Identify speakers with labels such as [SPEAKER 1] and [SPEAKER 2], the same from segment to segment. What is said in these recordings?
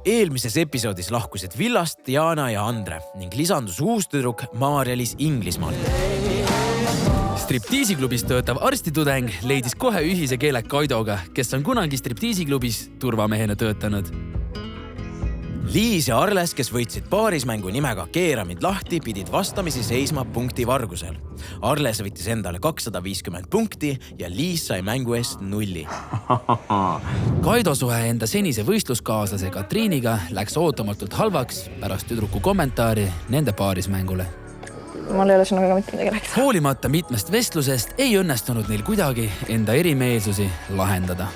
[SPEAKER 1] Eelmises episoodis lahkusid Villast Diana ja Andre ning lisandus uus tüdruk Maarja-Liis Inglismaal. Striptiisiklubis töötav arstitudeng leidis kohe ühise keele Kaidoga, kes on kunagi striptiisiklubis turvamehena töötanud. Liis ja Arles, kes võitsid paarismängu nimega Keera mind lahti, pidid vastamisi seisma punkti vargusel. Arles võttis endale 250 punkti ja Liis sai mängu eest 0. Kaido suhe enda senise võistluskaaslase Katriiniga läks ootamatult halvaks pärast tüdruku kommentaari nende paarismängule.
[SPEAKER 2] Mul ei ole sinuga mitte midagi rääkida.
[SPEAKER 1] Hoolimata mitmest vestlusest ei õnnestunud neil kuidagi enda erimeelsusi lahendada.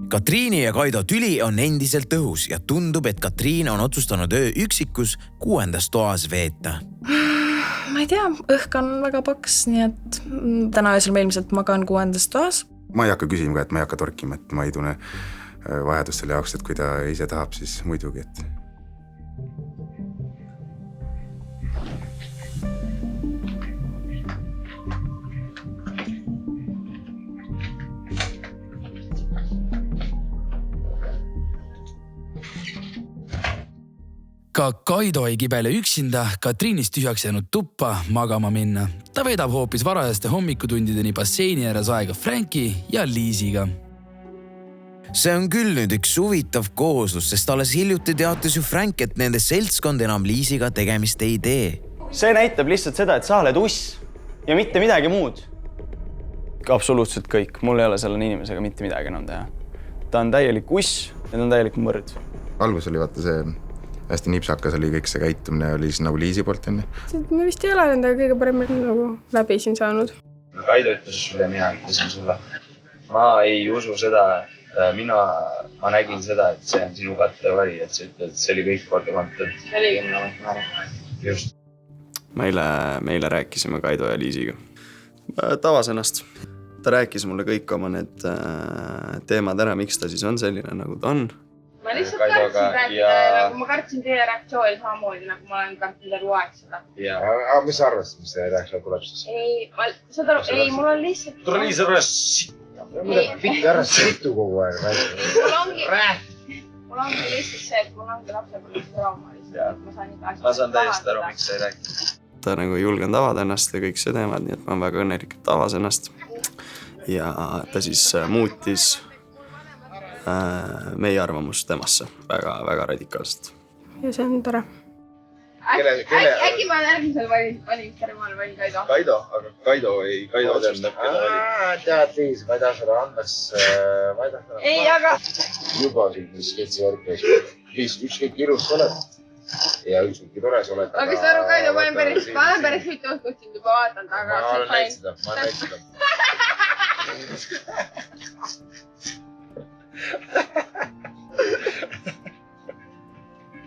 [SPEAKER 1] Katriini ja Kaido tüli on endiselt õhus ja tundub, et Katriin on otsustanud öö üksikus 6. toas veeta.
[SPEAKER 2] Ma ei tea, õhk on väga paks, nii et täna öösel ma ilmselt magan 6. toas.
[SPEAKER 3] Ma ei hakka küsima ka, et ma ei hakka torkima, et ma ei tunne vajadust selle jaoks, et kui ta ise tahab, siis muidugi, et...
[SPEAKER 1] Ka Kaido ei kibele üksinda Katriinist tühjaks jäänud tuppa magama minna. Ta veedab hoopis varajaste hommikutundideni basseini ääres aega Franki ja Liisiga. See on küll nüüd üks huvitav kooslus, sest alles hiljuti teatas ju Frank, et nende seltskond enam Liisiga tegemist ei tee.
[SPEAKER 4] See näitab lihtsalt seda, et sa oled uss ja mitte midagi muud. Absoluutselt kõik. Mul ei ole selle inimesega mitte midagi enam teha. Ta on täielik uss ja ta on täielik mõrd.
[SPEAKER 3] Algus oli vaata see hästi nipsakas oli kõik see käitumine oli siis nagu Liisi poolt enne.
[SPEAKER 2] Ma vist ei ole nendega kõige paremini nagu läbi siin saanud.
[SPEAKER 5] Kaido ütles sulle, mina ütlesin sulle. Ma ei usu seda, ma nägin seda, et see on sinu kattevari, et see ütled, et see oli kõik korda kontent.
[SPEAKER 2] See oligi minu mõte.
[SPEAKER 5] Just.
[SPEAKER 4] Meile rääkisime Kaido ja Liisiga. Tavas ennast. Ta rääkis mulle kõik oma need teemad ära, miks ta siis on selline, nagu ta on.
[SPEAKER 6] Ma lihtsalt kartsin rääkida, nagu ma kartsin teie reaktsiooni samamoodi, nagu ma olen kartnud terve aeg seda.
[SPEAKER 5] Aga mis sa arvasid, mis see reaktsioon tuleb siis?
[SPEAKER 6] Ei, mul on lihtsalt...
[SPEAKER 5] Tule nii sõrvest! Pikki arvast sõitu kogu aeg.
[SPEAKER 6] Mul ongi lihtsalt see, et mul ongi lapsepõlvest trauma lihtsalt.
[SPEAKER 5] Ma saan täiesti aru, miks sa ei rääkida.
[SPEAKER 4] Ta nagu julgen tavada ennast ja kõik see teemad, nii et ma olen väga õnnelik, et tavas ennast. Ja ta siis muutis meie arvamus temasse väga radikaalselt.
[SPEAKER 2] Ja see on tore.
[SPEAKER 6] Äkki ma järgmisel valimistel ma olen veel Kaido.
[SPEAKER 5] Kaido, aga Kaido otsustab, keda valib. Tead, Liis, ma ei taha sulle andes...
[SPEAKER 6] Ei, aga...
[SPEAKER 5] Juba mis sketsi värk. Liis, ükskõik ilus oled. Ja ükskõik tore sa oled.
[SPEAKER 6] Aga sa aru, Kaido, ma olen päris mitu õhkut sind juba vaadanud, aga...
[SPEAKER 5] Ma olen näinud seda.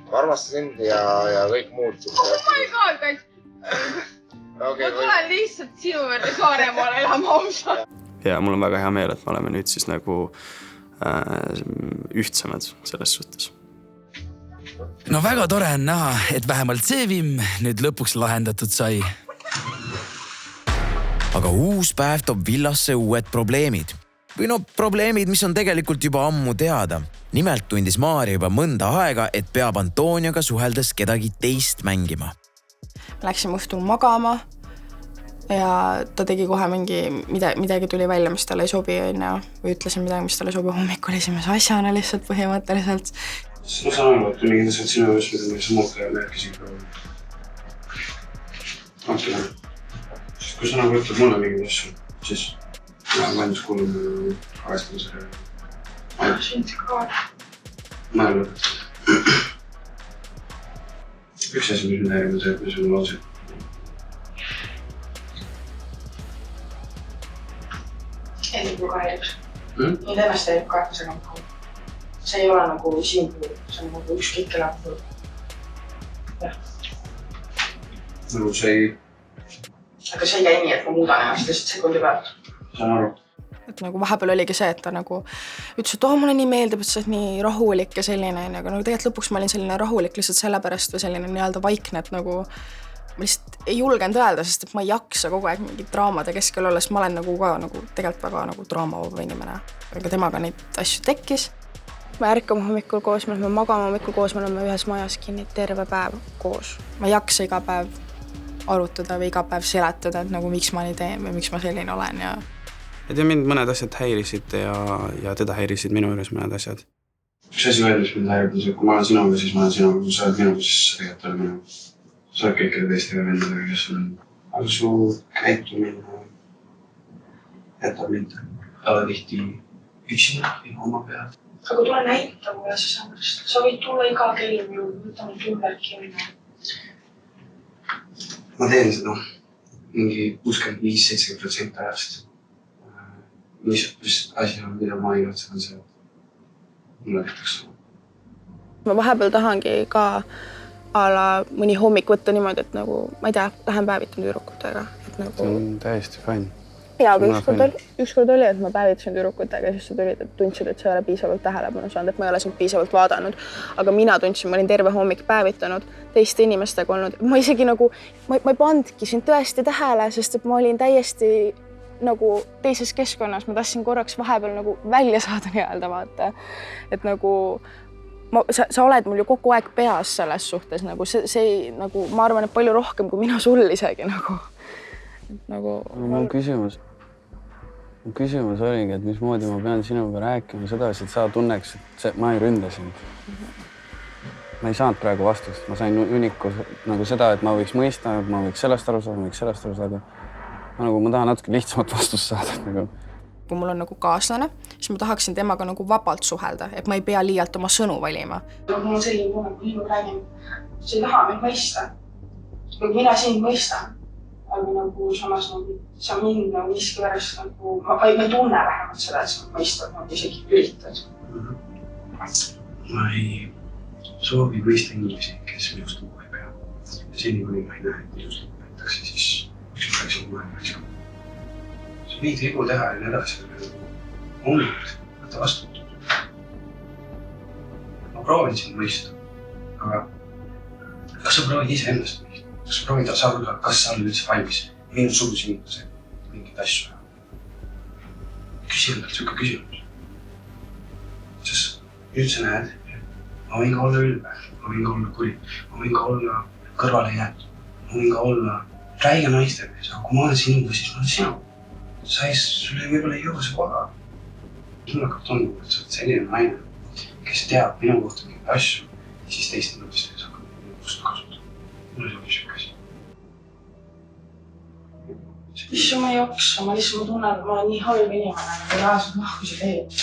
[SPEAKER 5] Ma armastan sind ja kõik muud.
[SPEAKER 6] Oh my god, guys! Ma tulen lihtsalt sinu juurde Saaremaale elama ausalt.
[SPEAKER 4] Ja mul on väga hea meel, et me oleme nüüd siis nagu ühtsemad selles suhtes.
[SPEAKER 1] No väga tore on näha, et vähemalt see vimm nüüd lõpuks lahendatud sai. Aga uus päev toob Villasse uued probleemid. Või probleemid, mis on tegelikult juba ammu teada. Nimelt tundis Maarja juba mõnda aega, et peab Antoniaga suheldes kedagi teist mängima.
[SPEAKER 2] Läksime õhtul magama ja ta tegi kohe midagi tuli välja, mis talle ei sobi või ütlesin midagi, mis talle sobi hommikul esimese asjana lihtsalt põhimõtteliselt.
[SPEAKER 7] Ma saan aru, et tuli kindlasti sinu ühes, mida ma samuti märkisin ka. Antoni, kui sa nagu ütled mulle mingid asju, siis ma olen kuulnud arvestamisele. Ma ei lõpetada. Üks asi, mis me nägime see, et me sul lause.
[SPEAKER 8] Ei kui kahjuks. Nüüd ennast ei kaetusega puhul. See ei ole nagu siin puhul, see on nagu ükskõik kelle puhul. Jah.
[SPEAKER 7] nagu see ei...
[SPEAKER 8] Aga see ei käi nii, et ma muudan ennast lihtsalt sekundi pealt.
[SPEAKER 7] Saan aru.
[SPEAKER 2] Et nagu vahepeal oligi see, et ta nagu ütles, et mulle nii meeldib, et sa oled nii rahulik ja selline, aga nagu tegelikult lõpuks ma olin selline rahulik lihtsalt sellepärast või selline nii-öelda vaikne, et nagu ma lihtsalt ei julgenud öelda, sest et ma ei jaksa kogu aeg mingi draamade keskel olla, sest ma olen nagu ka nagu tegelikult väga nagu draamavaba inimene. Aga temaga neid asju tekkis. Me ärkame hommikul koos, me oleme magama hommikul koos, me oleme ühes majas kinni terve päev koos. Ma ei jaksa iga päev arutada või iga päev seletada, et nagu miks ma nii teen või miks ma selline olen ja
[SPEAKER 7] mind mõned asjad häirisid ja teda häirisid minu juures mõned asjad. Üks asi veel, mis mind häirib, on see, kui ma olen sinuga, siis ma olen sinuga, kui sa oled minuga, siis tegelikult ole minuga. Sa oled kõikide teistega vendadega, kes on. Aga su käitumine jätab mind. Ta ole tihti üksinda või oma pead.
[SPEAKER 8] Aga tule näita mulle siis andest. Sa võid tulla iga kell minu, võtta mul tümmerki minna.
[SPEAKER 7] Ma teen seda mingi 65-70% ajast. Mis asi on, mida ma ei otsa, on see, et mulle tehtaks.
[SPEAKER 2] Ma vahepeal tahangi ka mõni hommik võtta niimoodi, et nagu, ma ei tea, lähen päevitan tüdrukutega.
[SPEAKER 7] See on täiesti fine.
[SPEAKER 2] Jaa, aga ükskord oli, et ma päevitasin tüdrukutega ja siis sa tulid, et tundsid, et sa ei ole piisavalt tähelepanu saanud, et ma ei ole sind piisavalt vaadanud. Aga mina tundsin, ma olin terve hommik päevitanud, teiste inimestega olnud. Ma isegi nagu, ma ei pandki sind tõesti tähele, sest et ma olin täiesti nagu teises keskkonnas, ma tahtsin korraks vahepeal nagu välja saada nii-öelda vaata. Et nagu, sa oled mul ju kogu aeg peas selles suhtes, nagu see nagu, ma arvan, et palju rohkem kui mina sul isegi nagu.
[SPEAKER 9] Mu küsimus oligi, et mismoodi ma pean sinuga rääkima sedasi, et sa tunneks, et ma ei ründa sind. Ma ei saanud praegu vastust, ma sain uniku nagu seda, et ma võiks mõista, ma võiks sellest aru saada, ma tahan natuke lihtsamat vastust saada. Nagu.
[SPEAKER 2] Kui mul on nagu kaaslane, siis ma tahaksin temaga nagu vabalt suhelda, et ma ei pea liialt oma sõnu valima.
[SPEAKER 8] Mul on selline tunne, kui ma räägin, sa ei taha mind mõista. Kui mina sind mõistan, aga nagu samas nagu, sa mind nagu miski pärast nagu, ma ei tunne vähemalt seda, et sa mõistad, ma isegi üritad.
[SPEAKER 7] Ma ei soovi mõista inimesi, kes minust lugu ei pea. Seni, kui ma ei näe, et minust lugu peetakse, siis üks peaks oma maailma. See on nii tegu teha ja nii edasi. Olnud, võtta vastutud. Ma proovin sind mõista, aga kas sa proovid ise ennast mõista? Kas sa proovid saada, kas sa oled üldse valmis minu sugusi inimese mingit asju? Küsi endalt siuke küsimus. Sest nüüd sa näed, ma võin ka olla ülbe, ma võin ka olla kuri, ma võin ka olla kõrvale jäetud, ma võin ka olla räige naistega, aga kui ma olen sinuga, siis ma olen sinu. Sulle võib-olla ei jõua see koha. Mulle hakkab tundma, et sa oled selline naine, kes teab minu kohta mingeid asju ja siis teiste inimestes hakkab minu kohta kasutada. Mulle sobi siuke asi.
[SPEAKER 8] Issue, ma ei jaksa, ma lihtsalt tunnen, et ma olen nii halb inimene, et reaalselt lahkusid eed.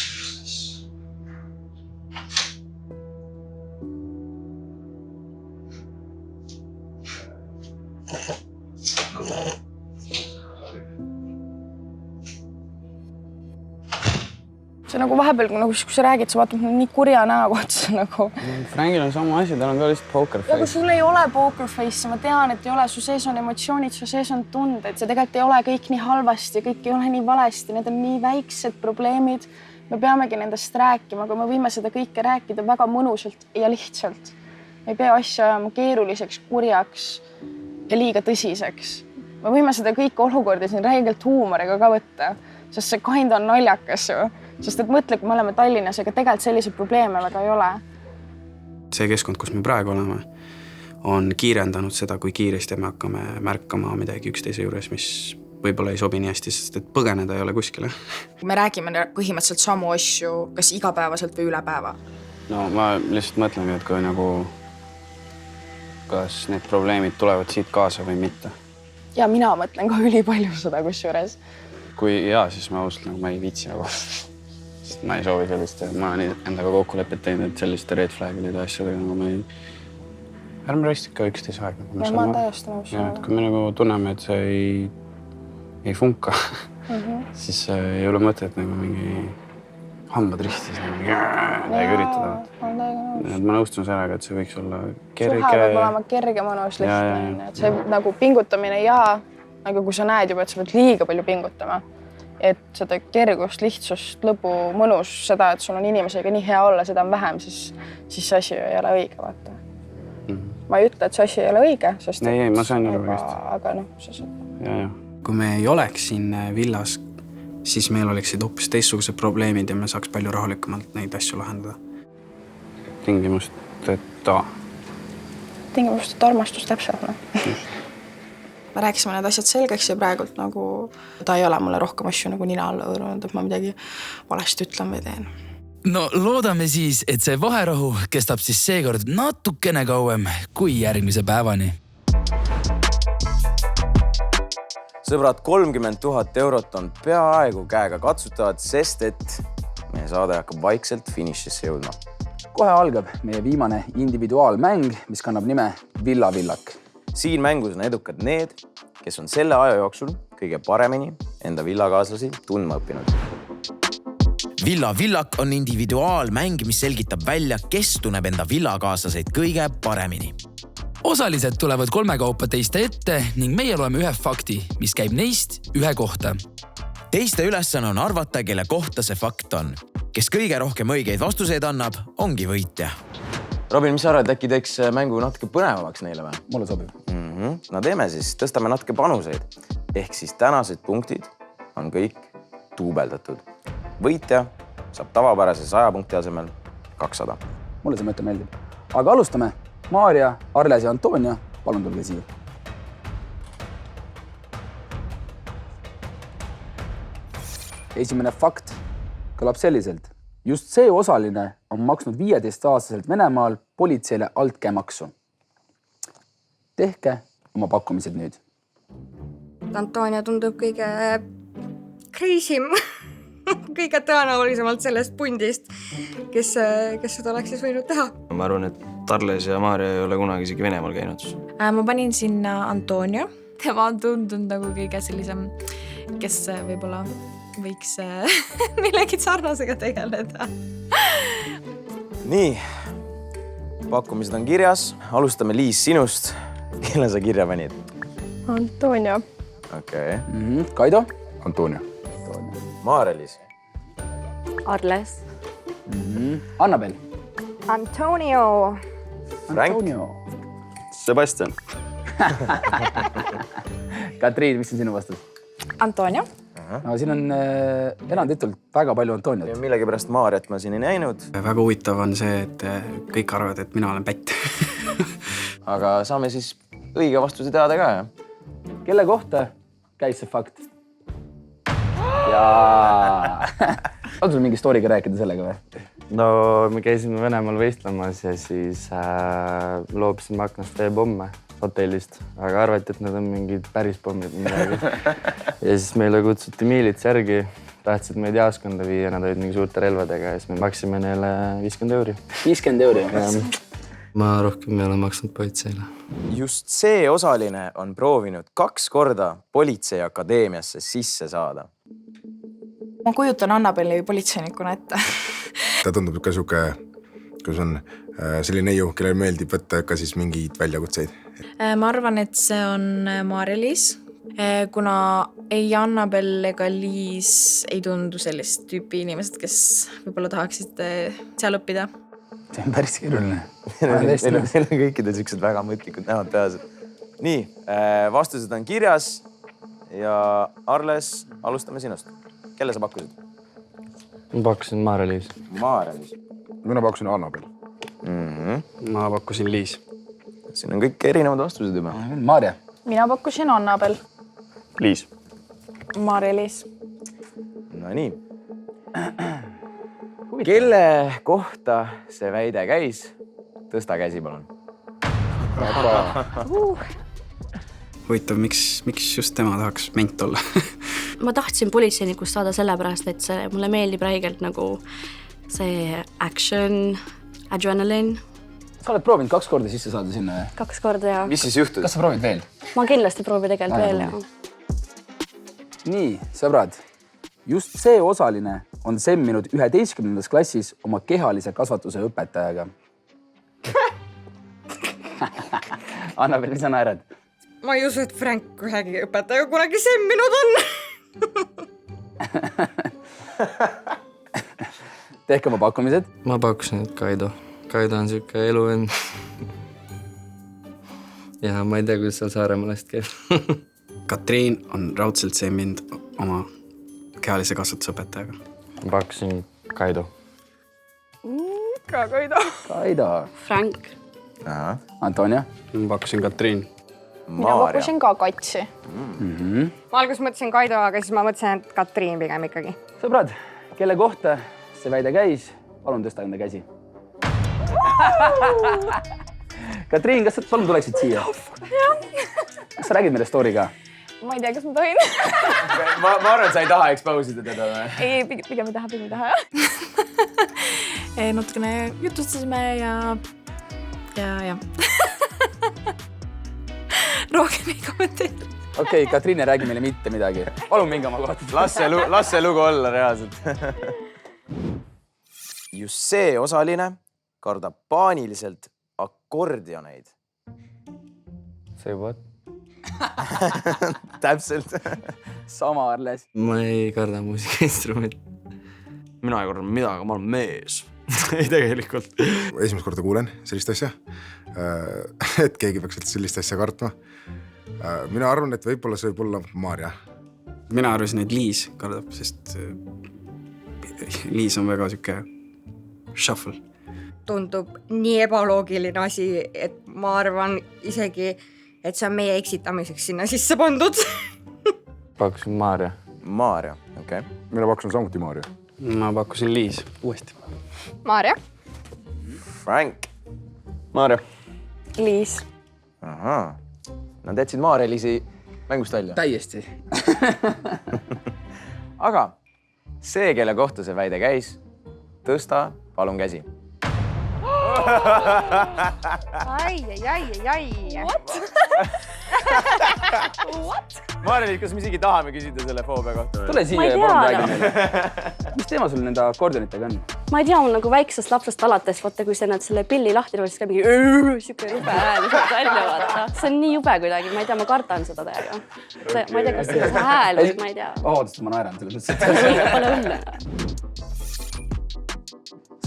[SPEAKER 2] See nagu vahepeal, kui sa räägid, sa vaatad nii kurja näoga otsa nagu.
[SPEAKER 9] Frankil on sama asi, tal on ka lihtsalt poker face.
[SPEAKER 2] Aga sul ei ole poker face, ma tean, et ei ole, su sees on emotsioonid, su sees on tunded, see tegelikult ei ole kõik nii halvasti, kõik ei ole nii valesti, need on nii väiksed probleemid. Me peamegi nendest rääkima, aga me võime seda kõike rääkida väga mõnusalt ja lihtsalt. Me ei pea asja ajama keeruliseks, kurjaks ja liiga tõsiseks. Me võime seda kõike olukorda siin räigelt huumoriga ka võtta, sest see kind on naljakas ju. Sest et mõtle, kui me oleme Tallinnas, aga tegelikult selliseid probleeme väga ei ole.
[SPEAKER 7] See keskkond, kus me praegu oleme, on kiirendanud seda, kui kiiresti me hakkame märkama midagi üksteise juures, mis võib-olla ei sobi nii hästi, sest et põgeneda ei ole kuskile.
[SPEAKER 2] Me räägime põhimõtteliselt samu asju, kas igapäevaselt või üle päeva.
[SPEAKER 9] No ma lihtsalt mõtlengi, et kui nagu kas need probleemid tulevad siit kaasa või mitte.
[SPEAKER 2] Ja mina mõtlen ka ülipalju seda kusjuures.
[SPEAKER 9] Kui jaa, siis ma ausalt nagu ma ei viitsi nagu. Ma ei soovi sellist, ma olen endaga kokkulepet teinud, et selliste red flag'ide asjadega nagu me ei... Ärme raistik ka üksteise aeg.
[SPEAKER 2] Ma olen täiesti nõus.
[SPEAKER 9] Kui me nagu tunneme, et see ei funka, siis ei ole mõtet nagu mingi hambad ristis midagi üritada. Ma nõustun sellega, et see võiks olla kerge.
[SPEAKER 2] Suhe peab olema kerge, mõnus, lihtne. See nagu pingutamine aga kui sa näed juba, et sa pead liiga palju pingutama, et seda kergust, lihtsust, lõbu, mõnus, seda, et sul on inimesega nii hea olla, seda on vähem, siis see asi ei ole õige, vaata. Ma ei ütle, et see asi ei ole õige, sest
[SPEAKER 9] ei, ma sain aru hästi.
[SPEAKER 2] Aga see saab.
[SPEAKER 10] Kui me ei oleks siin villas, siis meil oleksid hoopis teistsugused probleemid ja me saaks palju rahulikumalt neid asju lahendada.
[SPEAKER 9] Tingimusteta
[SPEAKER 2] armastus täpselt, Me rääkisime need asjad selgeks ja praegult nagu ta ei ole mulle rohkem asju nagu nina alla õõrunud, et ma midagi valesti ütlen või teen.
[SPEAKER 1] No loodame siis, et see vaherahu kestab siis seekord natukene kauem kui järgmise päevani.
[SPEAKER 11] Sõbrad, 30 000 eurot on peaaegu käega katsutavad, sest et meie saade hakkab vaikselt finišisse jõudma.
[SPEAKER 12] Kohe algab meie viimane individuaalmäng, mis kannab nime Villa Villak.
[SPEAKER 11] Siin mängus on edukad need, kes on selle aja jooksul kõige paremini enda villakaaslasi tundma õppinud.
[SPEAKER 13] Villa Villak on individuaalmäng, mis selgitab välja, kes tunneb enda villakaaslaseid kõige paremini.
[SPEAKER 1] Osalised tulevad 3 kaupa teiste ette ning meie loeme ühe fakti, mis käib neist ühe kohta.
[SPEAKER 13] Teiste ülesanne on arvata, kelle kohta see fakt on. Kes kõige rohkem õigeid vastuseid annab, ongi võitja.
[SPEAKER 11] Robin, mis sa arvad, äkki teeks mängu natuke põnevamaks neile või?
[SPEAKER 12] Mulle sobib.
[SPEAKER 11] No teeme siis, tõstame natuke panuseid. Ehk siis tänased punktid on kõik duubeldatud. Võitja saab tavapärase 100 punkti asemel 200.
[SPEAKER 12] Mulle see mõte meeldib. Aga alustame. Maarja, Arles ja Antonia, palun tulge siia. Esimene fakt kõlab selliselt. Just see osaline on maksnud 15-aastaselt Venemaal politseile altkäemaksu. Tehke oma pakkumised nüüd.
[SPEAKER 14] Antonia tundub kõige crazy'm, kõige tõenäolisemalt sellest pundist, kes seda oleks siis võinud teha.
[SPEAKER 4] Ma arvan, et Arles ja Maarja ei ole kunagi isegi Venemaal käinud.
[SPEAKER 15] Ma panin sinna Antonia. Tema on tundunud nagu kõige sellisem, kes võib-olla võiks millegi sarnasega tegeleda.
[SPEAKER 11] Nii, pakkumised on kirjas. Alustame Liis sinust. Kelle sa kirja panid?
[SPEAKER 2] Antonia.
[SPEAKER 11] Okei.
[SPEAKER 12] Kaido?
[SPEAKER 3] Antonia.
[SPEAKER 11] Maarja-Liis?
[SPEAKER 14] Arles.
[SPEAKER 12] Annabel?
[SPEAKER 14] Antonio.
[SPEAKER 11] Frank?
[SPEAKER 4] Sebastian.
[SPEAKER 12] Katriin, mis on sinu vastus?
[SPEAKER 15] Antonia.
[SPEAKER 12] No, siin on eranditult väga palju Antoniat.
[SPEAKER 11] Millegi pärast Maarjat ma siin ei näinud.
[SPEAKER 10] Väga huvitav on see, et kõik arvavad, et mina olen pätt.
[SPEAKER 11] Aga saame siis õige vastuse teada ka, jah?
[SPEAKER 12] Kelle kohta käis see fakt? Jaa. On sul mingi story'ga rääkida sellega või?
[SPEAKER 9] No, me käisime Venemaal võistlemas ja siis loobisime aknast veepomme hotellist, aga arvati, et need on mingid päris pommid midagi. Ja siis meile kutsuti miilits järgi, tahtsid meid jaaskonda viia, nad olid mingi suurte relvadega ja siis me maksime neile 50 euri.
[SPEAKER 12] 50 euri?
[SPEAKER 9] Ma rohkem ei ole maksnud politseile.
[SPEAKER 11] Just see osaline on proovinud 2 korda politseiakadeemiasse sisse saada.
[SPEAKER 15] Ma kujutan Annabeli politseinikuna ette.
[SPEAKER 3] Ta tundub ka siuke, kus on selline neiu, kellel meeldib võtta ka siis mingeid väljakutseid.
[SPEAKER 15] Ma arvan, et see on Maarja-Liis, kuna ei Annabel ega Liis ei tundu sellist tüüpi inimesed, kes võib-olla tahaksid seal õppida.
[SPEAKER 12] See on päris keeruline.
[SPEAKER 11] Meil on kõikide siuksed väga mõtlikud näod peas. Nii, vastused on kirjas ja Arles, alustame sinust. Kelle sa pakkusid?
[SPEAKER 9] Ma pakkusin Maarja-Liis.
[SPEAKER 11] Maarja-Liis.
[SPEAKER 3] Mina pakkusin Annabel.
[SPEAKER 10] Ma pakkusin Liis.
[SPEAKER 11] Siin on kõik erinevad vastused juba.
[SPEAKER 12] Maarja.
[SPEAKER 2] Mina pakkusin Annabel.
[SPEAKER 4] Liis.
[SPEAKER 2] Maarja-Liis.
[SPEAKER 11] No nii. Kelle kohta see väide käis? Tõsta käsi, palun.
[SPEAKER 10] Huvitav, miks just tema tahaks ment olla?
[SPEAKER 16] Ma tahtsin politseinikust saada sellepärast, et see mulle meeldib räigelt nagu see action, adrenaline.
[SPEAKER 12] Sa oled proovinud 2 korda sisse saada sinna?
[SPEAKER 16] 2 korda, jah.
[SPEAKER 11] Mis siis juhtus?
[SPEAKER 12] Kas sa proovid veel?
[SPEAKER 16] Ma kindlasti proovi tegelikult veel, jah.
[SPEAKER 12] Nii, sõbrad. just see osaline on semminud 11. klassis oma kehalise kasvatuse õpetajaga. Annabel, mis sa naerad?
[SPEAKER 14] Ma ei usu, et Frank ühegi õpetaja kunagi semminud on.
[SPEAKER 12] Tehke oma pakkumised.
[SPEAKER 17] Ma pakkusin, et Kaido. Kaido on siuke eluvend. Ja ma ei tea, kuidas seal Saaremalast käib.
[SPEAKER 10] Katriin on raudselt semminud oma kehalise kasvatusõpetajaga.
[SPEAKER 17] Ma pakkusin Kaido.
[SPEAKER 14] Ka Kaido.
[SPEAKER 12] Kaido.
[SPEAKER 16] Frank.
[SPEAKER 12] Antonia.
[SPEAKER 10] Ma pakkusin Katriin.
[SPEAKER 2] Mina pakkusin ka Katsi.
[SPEAKER 14] Ma alguses mõtlesin Kaido, aga siis ma mõtlesin, et Katriin pigem ikkagi.
[SPEAKER 12] Sõbrad, kelle kohta see väide käis, palun tõsta enda käsi. Katriin, kas sa palun tuleksid siia? Kas sa räägid meile story ka?
[SPEAKER 14] Ma ei tea, kas ma tohin.
[SPEAKER 11] ma arvan, et sa ei taha eksposida teda.
[SPEAKER 14] Ei, pigem ei taha.
[SPEAKER 15] Natukene jutustasime ja. Rohkem ei kommenteeri.
[SPEAKER 12] Okei, Katriin ei räägi meile mitte midagi. Palun minge oma kohta.
[SPEAKER 11] Las see lugu olla reaalselt. Just see osaline kardab paaniliselt akordioneid.
[SPEAKER 17] Say what?
[SPEAKER 11] Täpselt.
[SPEAKER 12] Sama Arles.
[SPEAKER 17] Ma ei karda muusikainstrument. Mina ei karda midagi, ma olen mees. Ei tegelikult.
[SPEAKER 3] Esimest korda kuulen sellist asja, et keegi peaks sellist asja kartma. Mina arvan, et võib-olla see võib olla Maarja.
[SPEAKER 10] Mina arvasin, et Liis kardab, sest Liis on väga siuke shuffle.
[SPEAKER 14] Tundub nii ebaloogiline asi, et ma arvan isegi, et see on meie eksitamiseks sinna sisse pandud.
[SPEAKER 17] Pakkusin Maarja.
[SPEAKER 11] Maarja, okei.
[SPEAKER 3] Mina pakkusin samuti Maarja.
[SPEAKER 10] Ma pakkusin Liis uuesti.
[SPEAKER 14] Maarja.
[SPEAKER 11] Frank.
[SPEAKER 17] Maarja.
[SPEAKER 14] Liis.
[SPEAKER 11] Ahaa. Nad jätsid Maarja-Liisi mängust välja.
[SPEAKER 12] Täiesti.
[SPEAKER 11] Aga see, kelle kohta see väide käis, tõsta palun käsi.
[SPEAKER 14] Ai. What?
[SPEAKER 11] Maarja-Liis, kas me isegi tahame küsida selle foobia kohta?
[SPEAKER 12] Tule siia ja palun räägi meile. Mis teema sul nende akordionitega on?
[SPEAKER 16] Ma ei tea, mul nagu väiksest lapsest alates, vaata, kui see selle pilli lahti siis ka mingi siuke jube hääl välja vaata. See on nii jube kuidagi, ma ei tea, ma kardan seda täiega. Ma ei tea, kas see hääl või ma ei tea.
[SPEAKER 12] Oodest, ma naeran selle.
[SPEAKER 16] Pole õnne.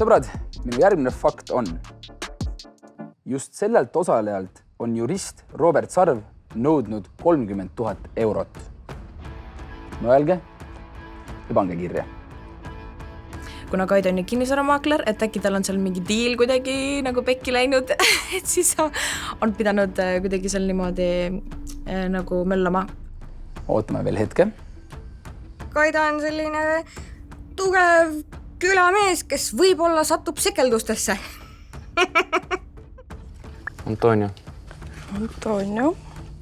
[SPEAKER 12] Sõbrad, minu järgmine fakt on. Just sellelt osalejalt on jurist Robert Sarv nõudnud 30 000 eurot. Mõelge ja pange kirja.
[SPEAKER 15] Kuna Kaido on kinnisvaramaakler, et äkki tal on seal mingi diil kuidagi nagu pekki läinud, et siis on pidanud kuidagi seal niimoodi nagu möllama.
[SPEAKER 12] Ootame veel hetke.
[SPEAKER 14] Kaido on selline tugev külamees, kes võib-olla satub sekeldustesse.
[SPEAKER 17] Antonia.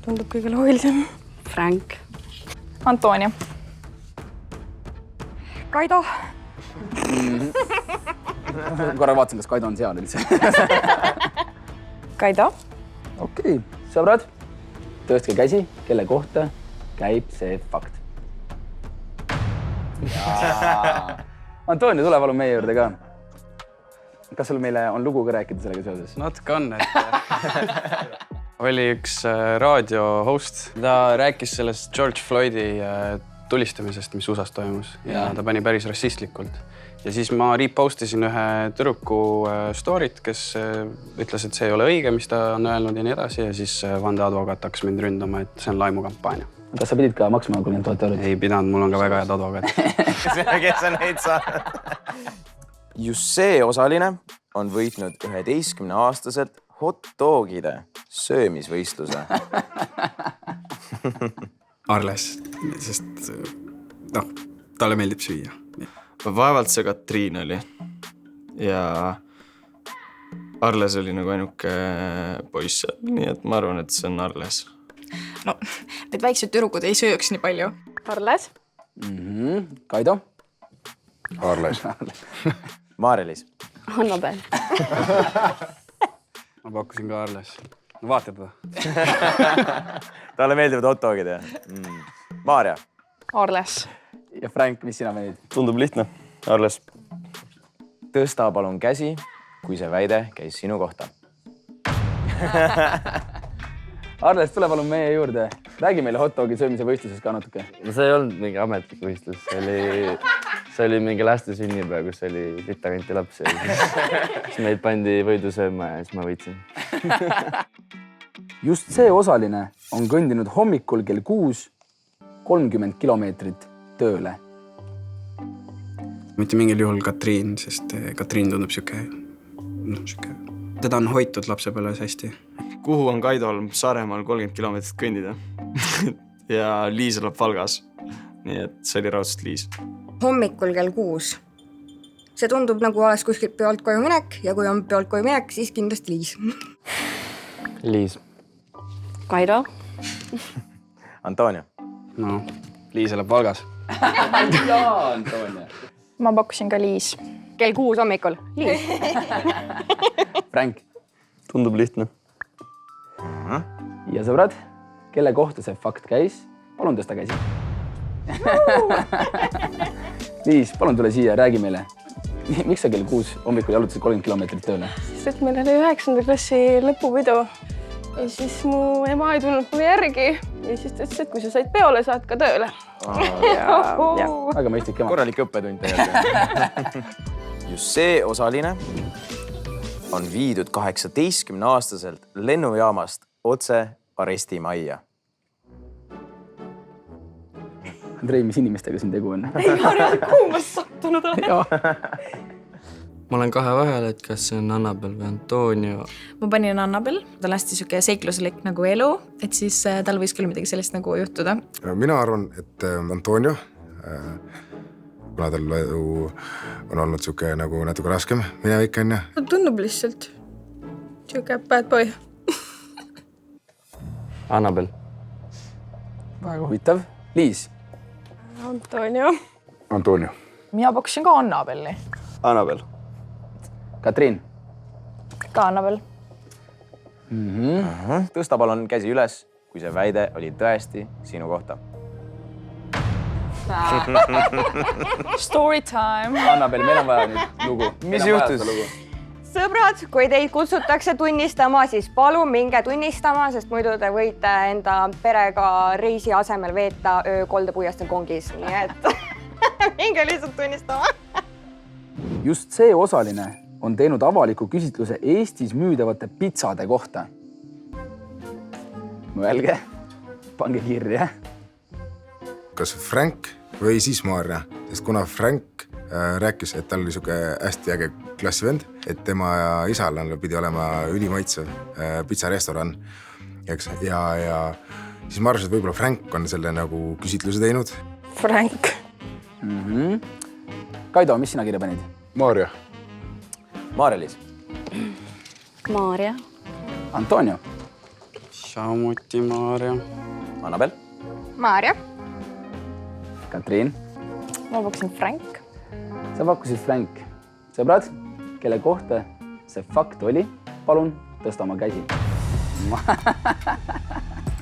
[SPEAKER 2] Tundub kõige loogilisem.
[SPEAKER 16] Frank.
[SPEAKER 2] Antonia.
[SPEAKER 14] Kaido.
[SPEAKER 12] Korra vaatasin, kas Kaido on seal üldse.
[SPEAKER 2] Kaido.
[SPEAKER 12] Okei, sõbrad, tõstke käsi, kelle kohta käib see fakt. Antonia, tule palun meie juurde ka. Kas sul meile on lugu ka rääkida sellega seoses?
[SPEAKER 10] Natuke on, et oli üks raadio host. Ta rääkis sellest George Floydi tulistamisest, mis USAs toimus ja ta pani päris rassistlikult. Ja siis ma repostisin ühe tüdruku storyt, kes ütles, et see ei ole õige, mis ta on öelnud ja nii edasi. Ja siis vandeadvokaat hakkas mind ründama, et see on laimukampaania.
[SPEAKER 12] Kas sa pidid ka maksma 30 000 eurot?
[SPEAKER 10] Ei pidanud, mul on ka väga head advokaat.
[SPEAKER 11] Kes on neid saanud? Just see osaline on võitnud 11-aastaselt hot dogide söömisvõistluse.
[SPEAKER 10] Arles, sest talle meeldib süüa.
[SPEAKER 17] Vaevalt see Katriin oli. Ja Arles oli nagu ainuke poiss. Nii et ma arvan, et see on Arles.
[SPEAKER 2] No, need väiksed türukud ei sööks nii palju. Arles?
[SPEAKER 12] Kaido?
[SPEAKER 3] Arles.
[SPEAKER 11] Maarja-Liis.
[SPEAKER 16] Annabel.
[SPEAKER 10] Ma pakkusin ka Arles. No vaata teda.
[SPEAKER 11] Talle meeldivad hot dogid, jah? Maarja.
[SPEAKER 2] Arles.
[SPEAKER 12] ja Frank, mis sina panid?
[SPEAKER 4] Tundub lihtne. Arles.
[SPEAKER 11] Tõsta palun käsi, kui see väide käis sinu kohta.
[SPEAKER 12] Arles, tule palun meie juurde. Räägi meile hot dogi söömise võistlusest ka natuke.
[SPEAKER 17] No see ei olnud mingi ametlik võistlus, see oli mingi laste sünnipäev, kus oli sitakanti lapsi. Siis meid pandi võidu sööma ja siis ma võitsin.
[SPEAKER 12] Just see osaline on kõndinud hommikul kell 6 30 kilomeetrit tööle.
[SPEAKER 9] Mitte mingil juhul Katriin, sest Katriin tundub siuke. Teda on hoitud lapsepõlves hästi.
[SPEAKER 4] Kuhu on Kaidol Saaremaal 30 kilomeetrit kõndida? Ja Liis elab Valgas. Nii et see oli raudselt Liis.
[SPEAKER 14] Hommikul kell 6. See tundub nagu oleks kuskilt peolt koju minek ja kui on peolt koju minek, siis kindlasti Liis.
[SPEAKER 17] Liis.
[SPEAKER 16] Kaido.
[SPEAKER 11] Antonio.
[SPEAKER 9] No, Liis elab Valgas.
[SPEAKER 12] Jaa, Antonio.
[SPEAKER 2] Ma pakkusin ka Liis.
[SPEAKER 14] Kell 6 hommikul. Liis.
[SPEAKER 12] Frank.
[SPEAKER 4] Tundub lihtne.
[SPEAKER 12] Ja sõbrad, kelle kohta see fakt käis? Palun tõsta käsi. Liis, palun tule siia, räägi meile. Miks sa kell 6 hommikul jalutasid 30 kilomeetrit tööle?
[SPEAKER 8] Sest et meil oli 9. klassi lõpupidu. Ja siis mu ema ei tulnud mulle järgi. Ja siis ta ütles, et kui sa said peole, saad ka tööle.
[SPEAKER 12] Väga mõistlik ema.
[SPEAKER 11] Korralik õppetund tegelikult. Just see osaline on viidud 18-aastaselt lennujaamast otse arestimajja.
[SPEAKER 12] Andrei, mis inimestega siin tegu on?
[SPEAKER 8] Ei, ma olen kuumas sattunud.
[SPEAKER 10] Ma olen kahe vahel, et kas see on Annabel või Antonio.
[SPEAKER 15] Ma panin Annabel, ta on hästi siuke seikluslik nagu elu, et siis tal võis küll midagi sellist nagu juhtuda.
[SPEAKER 3] Mina arvan, et Antonio, kuna tal on olnud siuke nagu natuke raskem minevik on ja.
[SPEAKER 15] Tundub lihtsalt siuke bad boy.
[SPEAKER 10] Annabel.
[SPEAKER 12] Väga huvitav. Liis.
[SPEAKER 8] Antonio.
[SPEAKER 3] Antonio.
[SPEAKER 2] Mina pakkusin ka Annabelli.
[SPEAKER 4] Annabel.
[SPEAKER 12] Katriin.
[SPEAKER 2] Ka Annabel.
[SPEAKER 11] Tõsta palun käsi üles, kui see väide oli tõesti sinu kohta.
[SPEAKER 2] Story time.
[SPEAKER 12] Annabel, meil on vaja nüüd lugu.
[SPEAKER 11] Mis juhtus?
[SPEAKER 14] Sõbrad, kui teid kutsutakse tunnistama, siis palun minge tunnistama, sest muidu te võite enda perega reisi asemel veeta öö Koldepuiastel kongis. Nii et minge lihtsalt tunnistama.
[SPEAKER 12] Just see osaline on teinud avaliku küsitluse Eestis müüdavate pitsade kohta. Mõelge, pange kirja.
[SPEAKER 3] Kas Frank või siis Maarja? Sest kuna Frank rääkis, et tal oli siuke hästi äge klassivend, et tema ja isal pidi olema ülimaitsev pitsarestoran. Ja siis ma arvasin, et võib-olla Frank on selle nagu küsitluse teinud.
[SPEAKER 8] Frank.
[SPEAKER 12] Kaido, mis sina kirja panid?
[SPEAKER 3] Maarja.
[SPEAKER 11] Maarja-Liis.
[SPEAKER 16] Maarja.
[SPEAKER 12] Antonio.
[SPEAKER 9] Samuti Maarja.
[SPEAKER 11] Annabel.
[SPEAKER 14] Maarja.
[SPEAKER 12] Katriin.
[SPEAKER 2] Ma pakkusin Frank.
[SPEAKER 12] Sa pakkusid Frank. Sõbrad, kelle kohta see fakt oli, palun tõsta oma käsi.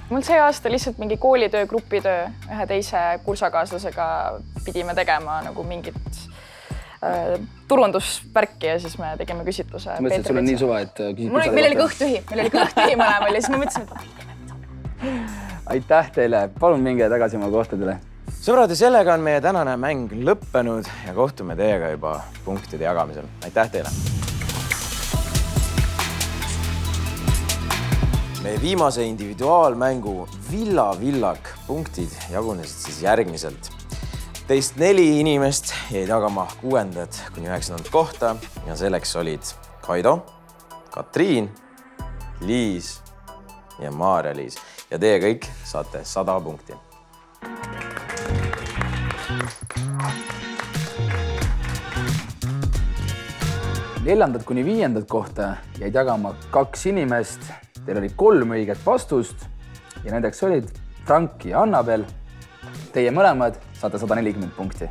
[SPEAKER 2] Mul see aasta lihtsalt mingi koolitöö, grupitöö ühe teise kursakaaslasega pidime tegema nagu mingit turundusvärki ja siis me tegime küsitluse.
[SPEAKER 12] Mõtlesid, et sul on nii suva, et küsid pitsade kohta?
[SPEAKER 2] Meil oli kõht tühi mõlemal ja siis ma mõtlesin, et
[SPEAKER 12] aitäh teile, palun minge tagasi oma kohtadele.
[SPEAKER 11] Sõbrad, ja sellega on meie tänane mäng lõppenud ja kohtume teiega juba punktide jagamisel. Aitäh teile! Meie viimase individuaalmängu Villa-Villak punktid jagunesid siis järgmiselt. Teist 4 inimest jäid jagama 6. kuni 9. kohta ja selleks olid Kaido, Katriin, Liis ja Maarja-Liis. Ja teie kõik saate 100 punkti.
[SPEAKER 12] Neljandad kuni 5. kohta jäid jagama 2 inimest. Teil oli 3 õiget vastust ja nendeks olid Frank ja Annabel. Teie mõlemad saate 140 punkti.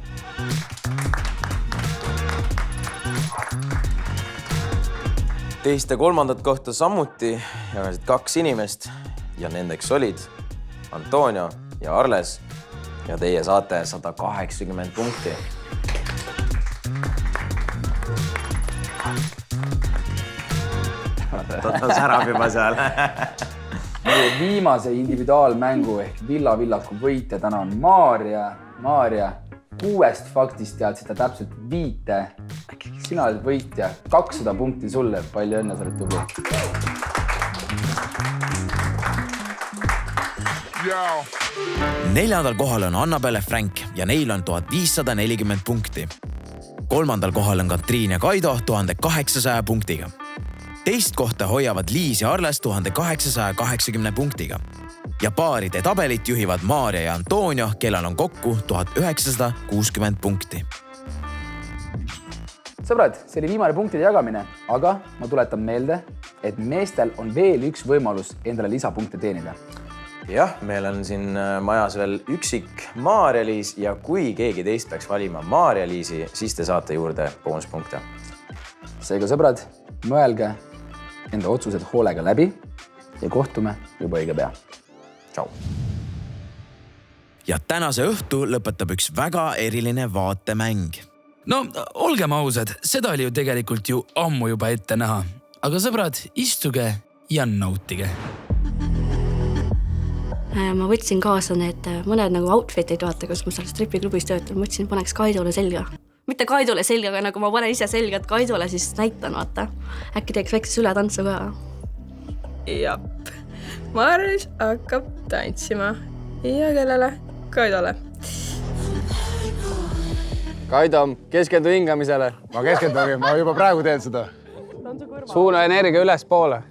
[SPEAKER 11] Teiste 3. kohta samuti jagasid 2 inimest ja nendeks olid Antonio ja Arles. ja teie saate 180 punkti. Ta särab juba seal.
[SPEAKER 12] Meie viimase individuaalmängu ehk Villa-Villaku võitja täna on Maarja. Maarja, 6 faktist teadsid ta täpselt 5. Sina oled võitja, 200 punkti sulle. Palju õnne, sa oled tubli.
[SPEAKER 13] Neljandal kohal on Annabelle Frank ja neil on 1540 punkti. 3. kohal on Katriin ja Kaido 1800 punktiga. Teist kohta hoiavad Liis ja Arles 1880 punktiga. Ja paaride tabelit juhivad Maarja ja Antonio, kellel on kokku 1960 punkti.
[SPEAKER 12] Sõbrad, see oli viimane punktide jagamine, aga ma tuletan meelde, et meestel on veel üks võimalus endale lisapunkte teenida.
[SPEAKER 11] Jah, meil on siin majas veel üksik Maarja-Liis ja kui keegi teist peaks valima Maarja-Liisi, siis te saate juurde boonuspunkte.
[SPEAKER 12] Seega sõbrad, mõelge enda otsused hoolega läbi ja kohtume juba õige pea.
[SPEAKER 11] Tšau!
[SPEAKER 13] Ja tänase õhtu lõpetab üks väga eriline vaatemäng.
[SPEAKER 1] No, olgem ausad, seda oli ju tegelikult ju ammu juba ette näha. Aga sõbrad, istuge ja nautige.
[SPEAKER 16] Ma võtsin kaasa need mõned nagu outfitid, vaata, kus ma seal stripiklubis töötan. Mõtlesin, paneks Kaidole selga. Mitte Kaidole selga, aga nagu ma panen ise selga, et Kaidole siis näitan, vaata. Äkki teeks väikse ületantsu ka.
[SPEAKER 15] Jap. Maarlis hakkab tantsima. Ja kellele? Kaidole.
[SPEAKER 10] Kaido, keskendu hingamisele.
[SPEAKER 18] Ma keskendungi, ma juba praegu teen seda.
[SPEAKER 10] Suuna energia üles poole.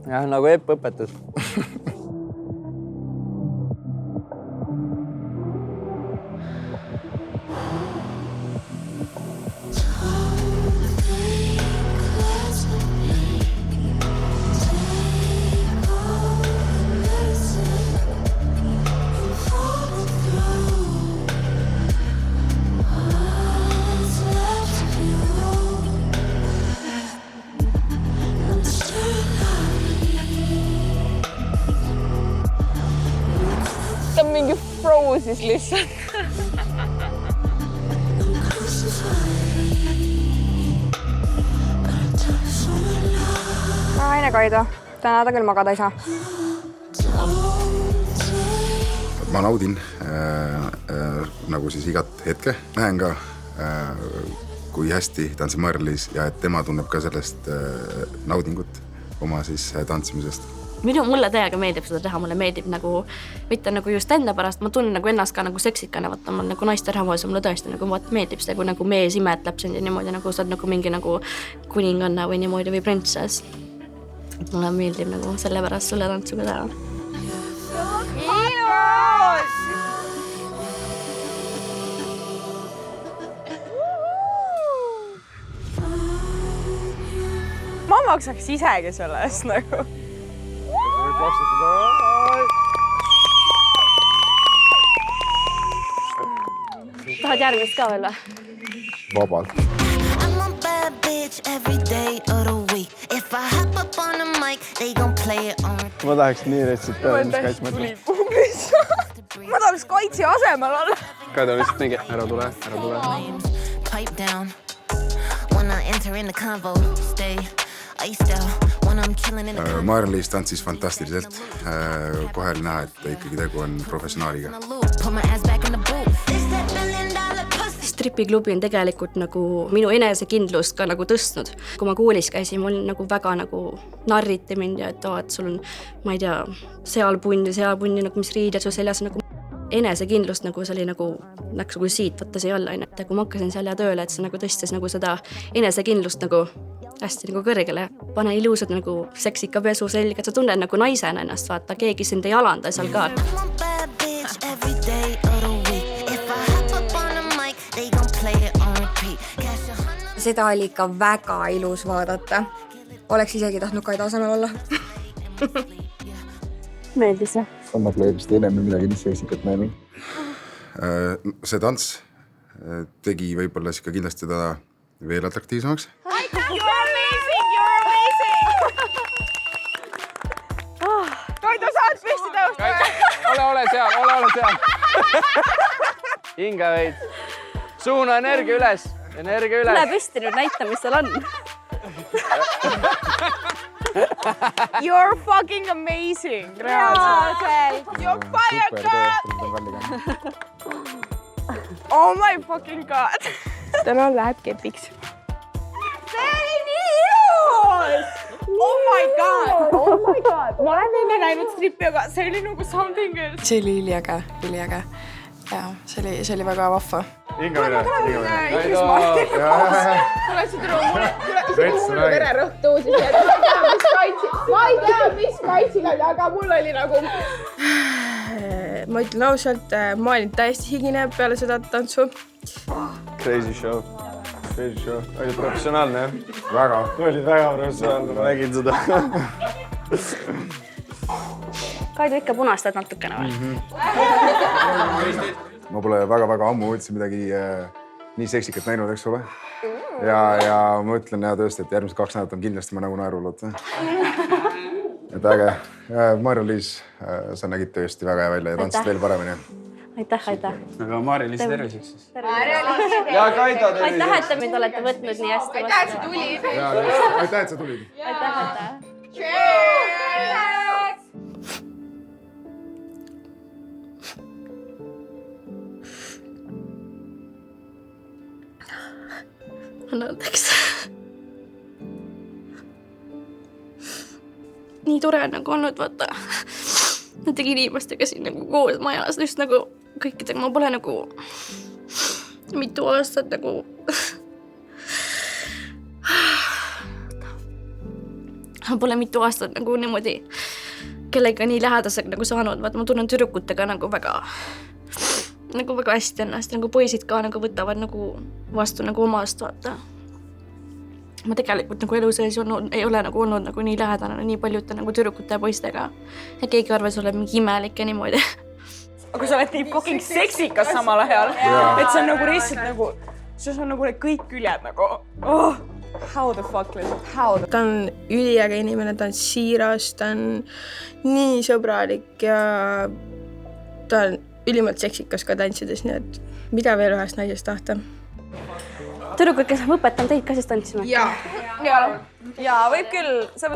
[SPEAKER 10] Jah, nagu Epp õpetus.
[SPEAKER 15] Siis lihtsalt.
[SPEAKER 14] Aine Kaido, täna ta küll magada ei saa.
[SPEAKER 3] Ma naudin nagu siis igat hetke. Näen ka, kui hästi tantsib Maarja-Liis ja et tema tunneb ka sellest naudingut oma siis tantsimisest.
[SPEAKER 16] Mulle täiega meeldib seda teha, mulle meeldib nagu, mitte nagu just enda pärast, ma tunnen nagu ennast ka nagu seksikana, vaata, ma nagu naiste rahvas ja mulle tõesti nagu meeldib seda, kui nagu mees imetleb sind ja niimoodi nagu sa oled nagu mingi nagu kuninganna või niimoodi või princess. Mulle meeldib nagu selle pärast sulle tantsuga teha.
[SPEAKER 14] Ilus! Ma maksaks isegi sellest nagu.
[SPEAKER 16] Tahad järgmist ka veel või?
[SPEAKER 3] Vabalt.
[SPEAKER 10] Ma tahaks nii retsit öelda, mis Kaits mõtleb.
[SPEAKER 14] Ma tahaks Kaitsi asemel olla.
[SPEAKER 10] Kaido lihtsalt mingi, ära tule, ära tule.
[SPEAKER 3] Maarja-Liis tantsis fantastiliselt. Kohe oli näha, et ikkagi tegu on professionaaliga.
[SPEAKER 16] Stripiklubi on tegelikult nagu minu enesekindlust ka nagu tõstnud. Kui ma koolis käisin, mul nagu väga nagu narriti mind ja et sul on, ma ei tea, seal pundi, nagu mis riided su seljas nagu enesekindlust nagu see oli nagu läks nagu siit, võtta siia alla. Kui ma hakkasin seal tööle, et see nagu tõstis nagu seda enesekindlust nagu hästi nagu kõrgele. Pane ilusad nagu seksika pesu selga, et sa tunned nagu naisena ennast, vaata, keegi sind ei alanda seal ka.
[SPEAKER 14] Seda oli ikka väga ilus vaadata. Oleks isegi tahtnud Kaido asemel olla.
[SPEAKER 16] Meeldis, jah?
[SPEAKER 18] Annab leebist ennem midagi nii seksikat näemi.
[SPEAKER 3] See tants tegi võib-olla siis ka kindlasti teda veel atraktiivsemaks.
[SPEAKER 14] You're amazing! You're amazing!
[SPEAKER 6] Kaido, saad püsti tõusta?
[SPEAKER 9] Ole seal. Hinga veid. Suuna energia üles.
[SPEAKER 16] Tule püsti nüüd näita, mis seal on.
[SPEAKER 6] You're fucking amazing. Reaalselt. You're fire girl. Oh my fucking god. Täna läheb kepiks. See oli nii ilus! Oh my god! Ma olen enne näinud strippi, aga see oli nagu something else.
[SPEAKER 2] See oli üliäge. Ja see oli väga vahva.
[SPEAKER 3] Hinga üle.
[SPEAKER 6] Tule see turu mulle vererõhk tõusis. Ma ei tea, mis kaitsil oli, aga mul oli nagu... Ma ütlen ausalt, ma olin täiesti higine peale seda tantsu.
[SPEAKER 4] Crazy show. Oli professionaalne, jah?
[SPEAKER 3] Väga.
[SPEAKER 4] Oli väga professionaalne, ma nägin seda.
[SPEAKER 16] Kaido ikka punastad natukene või?
[SPEAKER 3] Ma pole väga ammu üldse midagi nii seksikat näinud, eks ole. Ja ma ütlen tõesti, et järgmised 2 nädalat on kindlasti ma nagu naerul. Et äge. Marja-Liis, sa nägid tõesti väga hea välja ja tantsid veel paremini.
[SPEAKER 16] Aitäh.
[SPEAKER 9] Aga Marja-Liis terviseks siis.
[SPEAKER 4] Ja Kaido terviseks.
[SPEAKER 16] Aitäh, et te mind olete võtnud nii hästi.
[SPEAKER 6] Aitäh, et sa tulid.
[SPEAKER 3] Aitäh, et sa tulid.
[SPEAKER 16] Aitäh. Anna andeks. Nii tore on nagu olnud, vaata. Nendegi inimestega siin nagu koos majas, just nagu kõikidega. Ma pole nagu mitu aastat nagu... Ma pole mitu aastat nagu niimoodi kellega nii lähedasega nagu saanud. Vaata, ma tunnen tüdrukutega nagu väga hästi ennast. Nagu poisid ka nagu võtavad nagu vastu nagu omast, vaata. Ma tegelikult nagu elu sees ei ole nagu olnud nagu nii lähedane nii paljude nagu tüdrukute ja poistega. Ja keegi arvas, oled mingi imelik ja niimoodi.
[SPEAKER 6] Aga sa oled nii fucking seksikas samal ajal. Et see on nagu lihtsalt nagu, see on nagu kõik küljed nagu. How the fuck lihtsalt, how the... Ta on üliäge inimene, ta on siiras, ta on nii sõbralik ja ta on ülimalt seksikas ka tantsides, nii et mida veel ühest naisest tahta?
[SPEAKER 16] Tüdrukud, kes ma õpetan teid ka siis tantsima?
[SPEAKER 6] Jaa, võib küll. Saad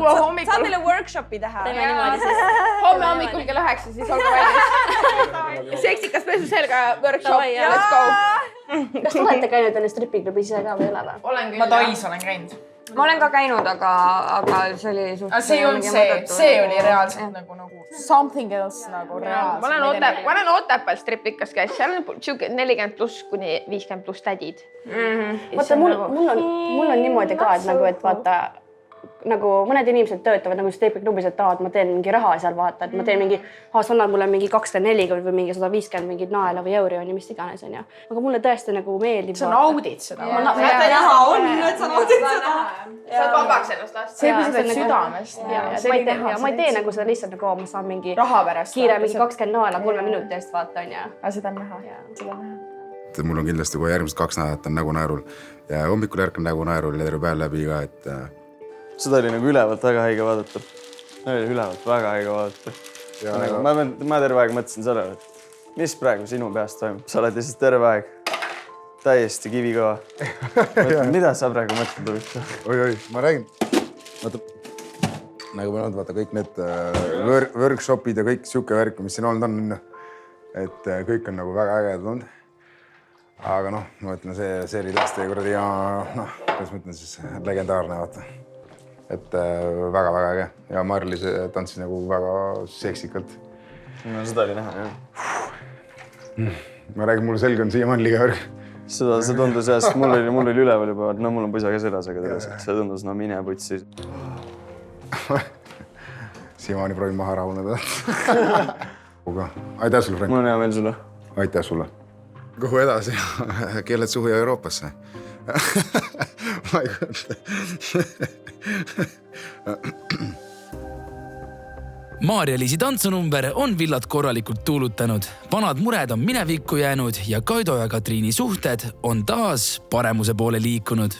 [SPEAKER 6] meile workshopi teha.
[SPEAKER 16] Teeme niimoodi siis.
[SPEAKER 6] Homme hommikul kell 9, siis olge valmis. Seksikas pesu selga workshop ja let's go.
[SPEAKER 16] Kas te olete käinud enne stripiklubis ise ka või ei ole või?
[SPEAKER 6] Olen küll. Ma Tais olen käinud.
[SPEAKER 14] Ma olen ka käinud, aga see oli suht...
[SPEAKER 6] See ei olnud see oli reaalselt nagu something else nagu reaalselt. Ma olen Otepääl stripikas käis, seal on 40 pluss kuni 50 pluss tädid.
[SPEAKER 16] Vaata, mul on niimoodi ka, et nagu, et vaata, nagu mõned inimesed töötavad nagu stripiklubis, et tahavad, ma teen mingi raha seal vaata, et ma teen mingi, sa annad mulle mingi 240 või mingi 150 mingid naela või euri on ja mis iganes on ja. Aga mulle tõesti nagu meeldib.
[SPEAKER 6] Sa naudid seda. Sa naudid seda. Sa oled vabaks ennast lasta. See kui sa teed südamest.
[SPEAKER 16] Ma ei tee nagu seda lihtsalt nagu, ma saan mingi kiire mingi 20 naela 3 minuti eest vaata on ja.
[SPEAKER 6] Aga seda on näha.
[SPEAKER 3] Mul on kindlasti kohe järgmised 2 nädalat on nägu naerul ja hommikul ärkan nägu naerul ja terve päev läbi ka, et
[SPEAKER 4] seda oli nagu ülevalt väga haige vaadata. Ma terve aeg mõtlesin sellele, et mis praegu sinu peast toimub. Sa oled lihtsalt terve aeg täiesti kivikõva. Mida sa praegu mõtled?
[SPEAKER 3] Oi, ma räägin. Nagu ma olen, vaata kõik need workshopid ja kõik siuke värk, mis siin olnud on. Et kõik on nagu väga ägedad olnud. Aga noh, ma ütlen, see oli tõesti kuradi ja kuidas ma ütlen siis legendaarne, vaata. Et väga-väga äge ja Marja-Liis tantsis nagu väga seksikalt.
[SPEAKER 4] No seda oli näha, jah.
[SPEAKER 3] Ma räägin, mul selge on siiamaani liiga värk.
[SPEAKER 4] See tundus jah, sest mul oli üleval juba, no mul on pusa ka seljas, aga see tundus no mine putsi.
[SPEAKER 3] Siiamaani proovin maha rahuneda. Aitäh sulle, Frank.
[SPEAKER 4] Mul on hea meel sulle.
[SPEAKER 3] Aitäh sulle. Kuhu edasi? Keeled suhu ja Euroopasse. Ma ei kujuta.
[SPEAKER 1] Marja-Liisi tantsunumber on villad korralikult tuulutanud. Vanad mured on minevikku jäänud ja Kaido ja Katriini suhted on taas paremuse poole liikunud.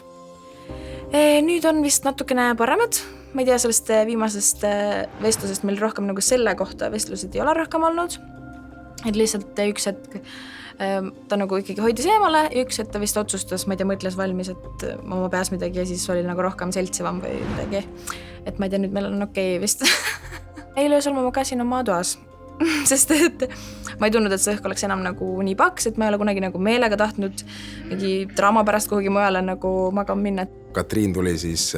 [SPEAKER 15] Nüüd on vist natukene paremad. ma ei tea, sellest viimasest vestlusest meil rohkem nagu selle kohta vestlused ei ole rohkem olnud. Et lihtsalt üks hetk ta nagu ikkagi hoidis eemale ja üks hetk ta vist otsustas, ma ei tea, mõtles valmis, et oma peas midagi ja siis oli nagu rohkem seltsivam või midagi. Et ma ei tea, nüüd meil on okei vist. Eile öösel ma magasin oma toas, sest et ma ei tundnud, et see õhk oleks enam nagu nii paks, et ma ei ole kunagi nagu meelega tahtnud mingi draama pärast kuhugi mujale nagu magama minna.
[SPEAKER 3] Katriin tuli siis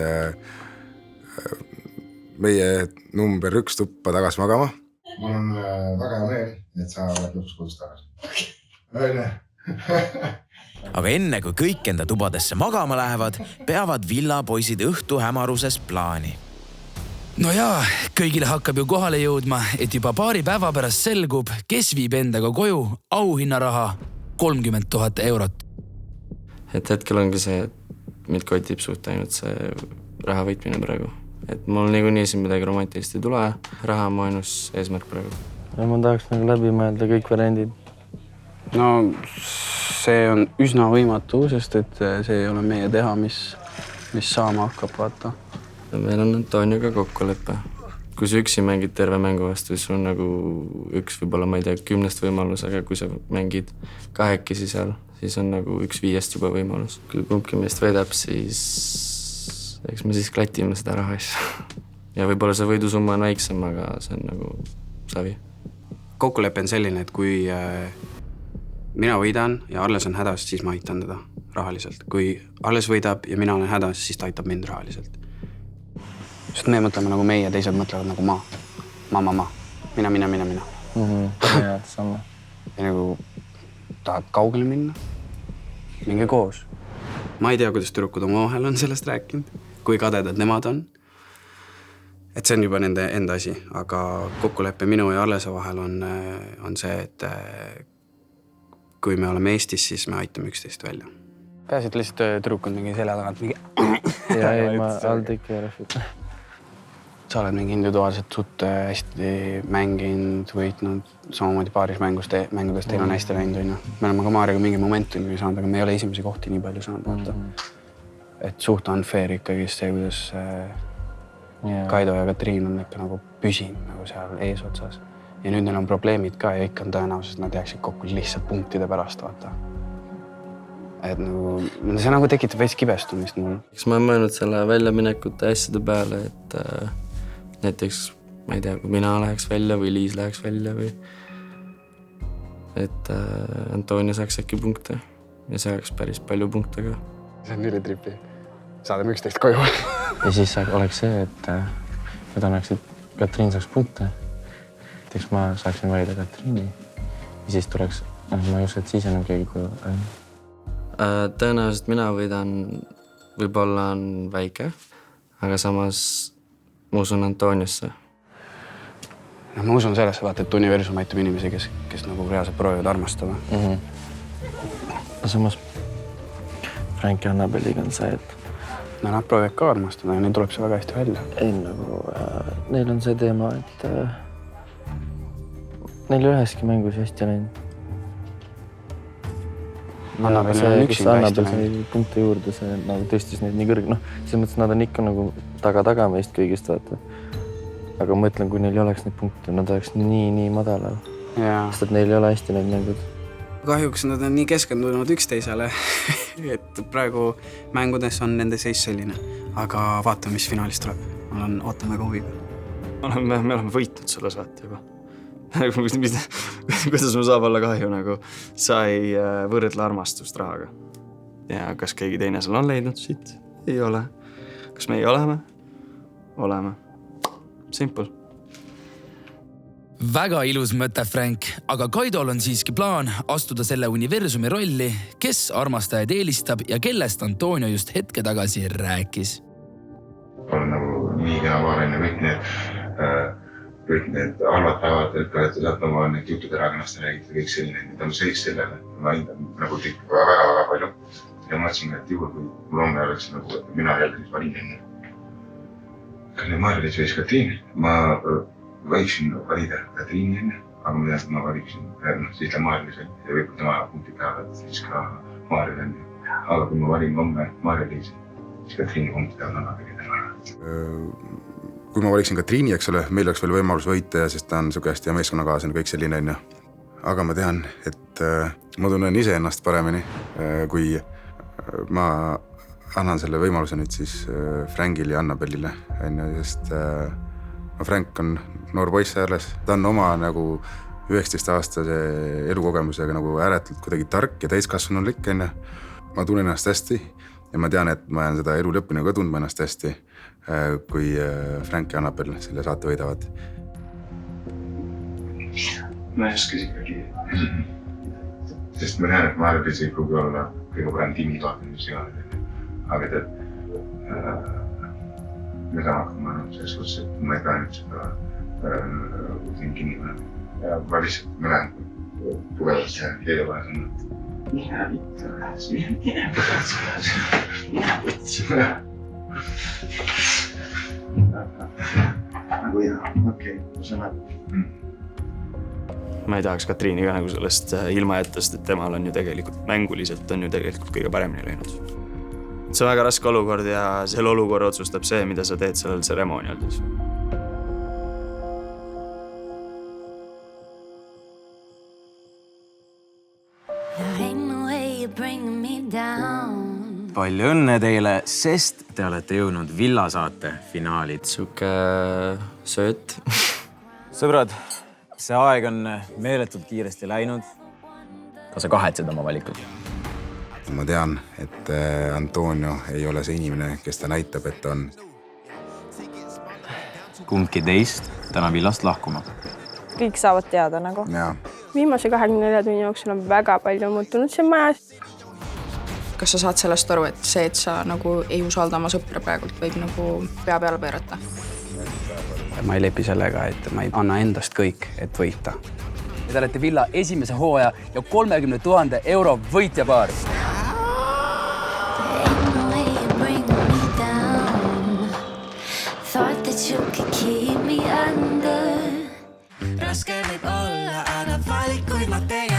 [SPEAKER 3] meie number 1 tuppa tagasi magama. Mul on väga hea meel, et sa oled lõpuks kodus tagasi.
[SPEAKER 13] Aga enne kui kõik enda tubadesse magama lähevad, peavad villapoisid õhtu hämaruses plaani.
[SPEAKER 1] No jaa, kõigile hakkab ju kohale jõudma, et juba paari päeva pärast selgub, kes viib endaga koju auhinnaraha 30 000 eurot.
[SPEAKER 17] Et hetkel ongi see, et mind kotib suht ainult see raha võitmine praegu. Et mul niikuinii siin midagi romantilist ei tule, raha on mu ainus eesmärk praegu.
[SPEAKER 9] Ja ma tahaks nagu läbi mõelda kõik variandid.
[SPEAKER 10] No see on üsna võimatu, sest et see ei ole meie teha, mis saama hakkab, vaata.
[SPEAKER 17] Meil on Antoniaga kokkuleppe. Kui sa üksi mängid terve mängu vastu, siis sul on nagu üks võib-olla, ma ei tea, 10 võimalus, aga kui sa mängid 2 seal, siis on nagu 1/5 juba võimalus. Kui kumbki meist võidab, siis eks me siis klatime seda raha asja. Ja võib-olla see võidusumma on väiksem, aga see on nagu savi.
[SPEAKER 10] Kokkulepe on selline, et kui mina võidan ja Arles on hädas, siis ma aitan teda rahaliselt. Kui Arles võidab ja mina olen hädas, siis ta aitab mind rahaliselt. Sest me mõtleme nagu meie, teised mõtlevad nagu ma. Mina.
[SPEAKER 9] Ja, sama.
[SPEAKER 10] Ja nagu tahad kaugele minna, minge koos. Ma ei tea, kuidas tüdrukud oma vahel on sellest rääkinud, kui kadedad nemad on. Et see on juba nende enda asi, aga kokkulepe minu ja Arlese vahel on see, et kui me oleme Eestis, siis me aitame üksteist välja. Peasid lihtsalt tüdrukud mingi selja tagant mingi...
[SPEAKER 9] Ja ei, ma alda ikka järjest.
[SPEAKER 10] Sa oled mingi individuaalselt suht hästi mänginud, võitnud, samamoodi paaris mängudest teil on hästi läinud. Me oleme ka Maariga mingi momentumi saanud, aga me ei ole esimesi kohti nii palju saanud. Et suht unfair ikkagi see, kuidas Kaido ja Katriin on ikka nagu püsinud nagu seal eesotsas. Ja nüüd neil on probleemid ka ja ikka on tõenäoliselt, nad jääksid kokku lihtsalt punktide pärast, vaata. Et nagu, see nagu tekitab veits kibestumist mul.
[SPEAKER 17] Eks ma olen mõelnud selle väljaminekute asjade peale, et näiteks, ma ei tea, kui mina läheks välja või Liis läheks välja või et Antonia saaks äkki punkte ja saaks päris palju punkte ka.
[SPEAKER 9] See on ülitripi. Saadame 11 koju. Ja siis oleks see, et ma tahaks, et Katriin saaks punkte. Eks ma saaksin valida Katriini. Ja siis tuleks, ma ei usu, et siis enam keegi koju.
[SPEAKER 17] Tõenäoliselt mina võidan võib-olla on väike, aga samas ma usun Antoniasse.
[SPEAKER 10] No, ma usun sellesse, vaata, et universum aitab inimesi, kes nagu reaalselt proovivad armastada.
[SPEAKER 9] Samas Frank ja Annabeliga on see, et
[SPEAKER 10] no, nad proovivad ka armastada ja neil tuleb see väga hästi välja.
[SPEAKER 9] Ei, nagu neil on see teema, et neil üheski mängus hästi läinud. Annabel sai punkte juurde, see nagu tõstis neid nii kõrg. Selles mõttes nad on ikka nagu taga meist kõigist, vaata. Aga ma mõtlen, kui neil ei oleks neid punkte, nad oleks nii madalal. Sest et neil ei ole hästi neid mängud.
[SPEAKER 10] Kahjuks nad on nii keskendunud üksteisele, et praegu mängudes on nende seis selline. Aga vaatame, mis finaalis tuleb. Ootame ka huviga.
[SPEAKER 4] Me oleme võitnud selles vaata juba. Kuidas ma saab olla kahju, nagu sa ei võrdle armastust rahaga. Ja kas keegi teine seal on leidnud siit? Ei ole. Kas meie oleme? Oleme. Simple.
[SPEAKER 1] Väga ilus mõte, Frank, aga Kaidol on siiski plaan astuda selle universumi rolli, kes armastajaid eelistab ja kellest Antonio just hetke tagasi rääkis.
[SPEAKER 3] On nagu nii hea vaarenne kõik need halvad päevad, et olete saad oma need jutud erakonnast ja räägite kõik selline, et on seis sellele. Ma hindan nagu teid väga palju. Ja mõtlesin, et juhul, kui mul homme oleks nagu mina jälle siis valin enne. Kalle Maarlis või Katriin, ma võiksin valida Katriini enne, aga ma valiksin siis Maarlis ja võib-olla tema punktid peavad siis ka Maaril enne. Aga kui ma valin homme Maarlis, siis Katriini punktid on väga kõige temale. Kui ma valiksin Katriini, eks ole, meil oleks veel võimalus võita, sest ta on niisugune hästi ja meeskonnakaaslane, kõik selline on ju. Aga ma tean, et ma tunnen ise ennast paremini, kui ma annan selle võimaluse nüüd siis Frankile ja Annabellile, sest Frank on noor poiss alles. Ta on oma nagu 19-aastase elukogemusega nagu ääretult kuidagi tark ja täiskasvanulik. Ma tunnen ennast hästi ja ma tean, et ma jään seda elu lõppini ka tundma ennast hästi, kui Frank ja Annabell selle saate võidavad.
[SPEAKER 19] Ma ei oska ikkagi. Sest ma näen, et ma arvan, et see ei pruugi olla kõige parem tiimikaartine, mis iganes. Aga tead, me saame hakkama selles suhtes, et ma ei pea nüüd seda siin kinni panema. Ja ma lihtsalt ma näen tugevalt see keele vahe sõnnud. Mine võtsi. Nagu jah, okei, ma saan aru.
[SPEAKER 4] Ma ei tahaks Katriini ka nagu sellest ilma jättest, et temal on ju tegelikult mänguliselt on ju tegelikult kõige paremini läinud. See on väga raske olukord ja selle olukorra otsustab see, mida sa teed sellel tseremoonial.
[SPEAKER 11] Palju õnne teile, sest te olete jõudnud Villa saate finaali.
[SPEAKER 4] Suke sööt.
[SPEAKER 11] Sõbrad, see aeg on meeletult kiiresti läinud. Kas sa kahetsed oma valikut?
[SPEAKER 3] Ma tean, et Antonio ei ole see inimene, kes ta näitab, et on.
[SPEAKER 11] Kumbki teist täna Villast lahkuma.
[SPEAKER 6] Kõik saavad teada nagu.
[SPEAKER 3] Ja.
[SPEAKER 6] Viimase 24 tunni jooksul on väga palju muutunud siin majas.
[SPEAKER 2] Kas sa saad sellest aru, et see, et sa nagu ei usalda oma sõpra praegult, võib nagu pea peale pöörata?
[SPEAKER 12] Ma ei lepi sellega, et ma ei anna endast kõik, et võita. Te olete Villa esimese hooaja ja 30 000 euro võitjapaar.
[SPEAKER 20] Raske võib olla, aga valikuid ma teen.